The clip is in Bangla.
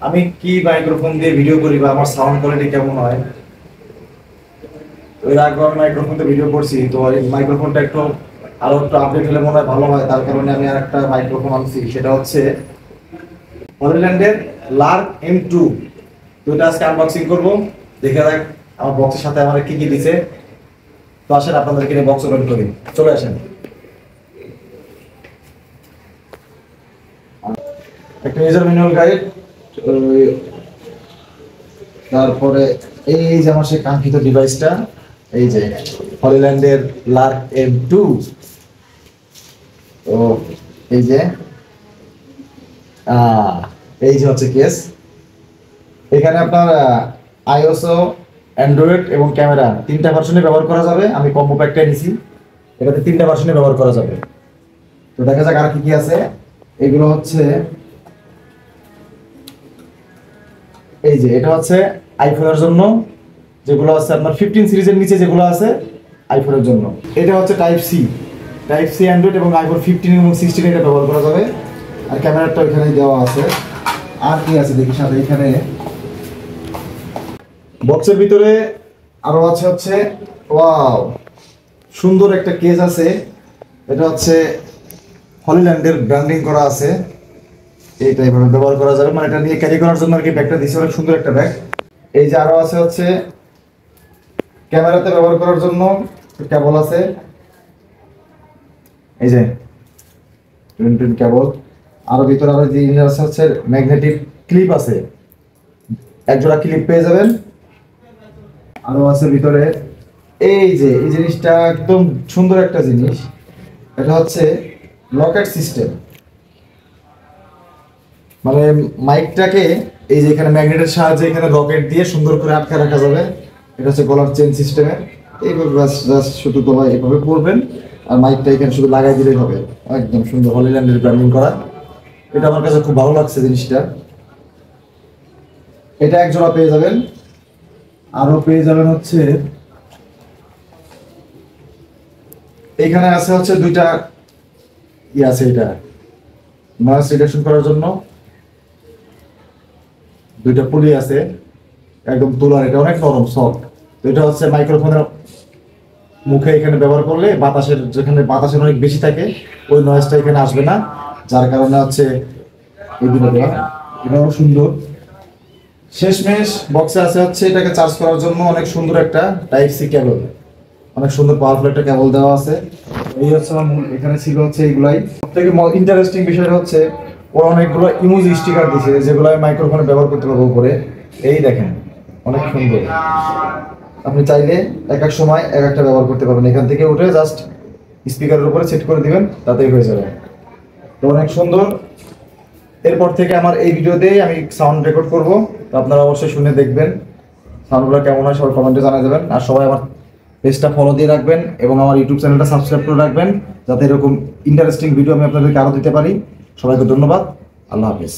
আমি কি মাইক্রোফোন দিয়ে ভিডিও করি বা আমার সাউন্ড কোয়ালিটি কেমন হয়। এর আগে আমি মাইক্রোফোন দিয়ে ভিডিও করছি, তো এই মাইক্রোফোনটা আরো একটু আপডেট হলে মনে হয় ভালো হয়, তার কারণে আমি আর একটা মাইক্রোফোন আনছি, সেটা হচ্ছে হলিল্যান্ডের লার্ক M2। তো এটা আজকে আনবক্সিং করবো, দেখে দেখ আমার বক্সের সাথে আমার কি কি দিছে। তো আসেন আপনাদেরকে নিয়ে বক্স ওপেন করি, চলে আসেন। একটা ইউজার ম্যানুয়াল গাইড, তারপরে এই যে আমার সেই কাঙ্ক্ষিত ডিভাইসটা, এই যে হলিল্যান্ডের লার্ক M2। তো এই যে এই যে হচ্ছে কেস। এখানে আপনার আইওএসও, অ্যান্ড্রয়েড এবং ক্যামেরা তিনটা ভার্সনে ব্যবহার করা যাবে। আমি কম্বো প্যাকটা নিছি, এটাতে তিনটা ভার্সনে ব্যবহার করা যাবে। তো দেখা যাক আর কি কি আছে। এগুলো হচ্ছে এই যে এটা হচ্ছে আইফোনের জন্য, যেগুলো আছে আপনার 15 সিরিজের নিচে যেগুলো আছে আইফোনের জন্য। এটা হচ্ছে টাইপ সি অ্যান্ড্রয়েড এবং আইফোন 15 এবং 16 এটা ব্যবহার করা যাবে। আর ক্যামেরাটা এখানে দেওয়া আছে। আর কি আছে দেখি সাথে, এখানে বক্সের ভিতরে আরো আছে হচ্ছে ওয়াও সুন্দর একটা কেস আছে। এটা হচ্ছে হলিল্যান্ডের ব্র্যান্ডিং করা আছে, এই টাইপের ব্যবহার করা যাবে, মানে এটা নিয়ে ক্যারি করার জন্য আর কি ব্যাগটা দিচ্ছে, অনেক সুন্দর একটা ব্যাগ। এই যে আরো আছে হচ্ছে ক্যামেরাতে ব্যবহার করার জন্য কেবল আছে, এই যে টুইন কেবল। আরো ভিতরে আরো যে জিনিস আছে হচ্ছে ম্যাগনেটিক ক্লিপ আছে, এক জোড়া ক্লিপ পেয়ে যাবেন। আরো আছে ভিতরে এই যে এই জিনিসটা একদম সুন্দর একটা জিনিস, এটা হচ্ছে রকেট সিস্টেম, মানে মাইকটাকে এই যে এখানে ম্যাগনেটের সাহায্যে এখানে রকেট দিয়ে সুন্দর করে আটকে রাখা যাবে। এটা হচ্ছে গলার চেন সিস্টেমের, এইভাবে জাস্ট শুধু গলায় এভাবে পরবেন আর মাইকটা এখানে শুধু লাগাই দিলেই হবে। একদম সুন্দর হলিল্যান্ডের ব্র্যান্ডিং করা, এটা আমার কাছে খুব ভালো লাগছে জিনিসটা। এটা এক জোড়া পেয়ে যাবেন। আরো পেয়ে যাবেন হচ্ছে এখানে আছে হচ্ছে দুইটা আছে, এটা নয়েজ রিডাকশন করার জন্য দুইটা পুলি আছে, একদম তুলার, এটা অনেক নরম সফট। তো এটা হচ্ছে মাইক্রোফোনের মুখে এখানে ব্যবহার করলে বাতাসের, যেখানে বাতাসের অনেক বেশি থাকে ওই নয়েজটা এখানে আসবে না, যার কারণে হচ্ছে এই দুটো দেওয়া। এটাও সুন্দর। শেষমেশ বক্সে আছে হচ্ছে এটাকে চার্জ করার জন্য অনেক সুন্দর একটা টাইপ সি কেবল, অনেক সুন্দর পাওয়ারফুল একটা কেবল দেওয়া আছে। এই হচ্ছে আমার মূল, এখানে ছিল হচ্ছে এইগুলাই। সবথেকে ইন্টারেস্টিং বিষয়টা হচ্ছে ওরা অনেকগুলো ইমোজি স্টিকার দিয়েছে, যেগুলো আমি মাইক্রোফোনে ব্যবহার করতে পারবো করে। এই দেখেন অনেক সুন্দর, আপনি চাইলে এক এক সময় এক একটা ব্যবহার করতে পারবেন। এখান থেকে উঠে জাস্ট স্পিকারের উপরে সেট করে দিবেন, তাতেই হয়ে যাবে। তো অনেক সুন্দর। এরপর থেকে আমার এই ভিডিওতেই আমি সাউন্ড রেকর্ড করব, তো আপনারা অবশ্যই শুনে দেখবেন সাউন্ডগুলো কেমন হয়, সবাই কমেন্টে জানিয়ে দেবেন। আর সবাই আমার পেজটা ফলো দিয়ে রাখবেন এবং আমার ইউটিউব চ্যানেলটা সাবস্ক্রাইব করে রাখবেন, যাতে এরকম ইন্টারেস্টিং ভিডিও আমি আপনাদেরকে আরও দিতে পারি। সবাইকে ধন্যবাদ, আল্লাহ হাফিজ।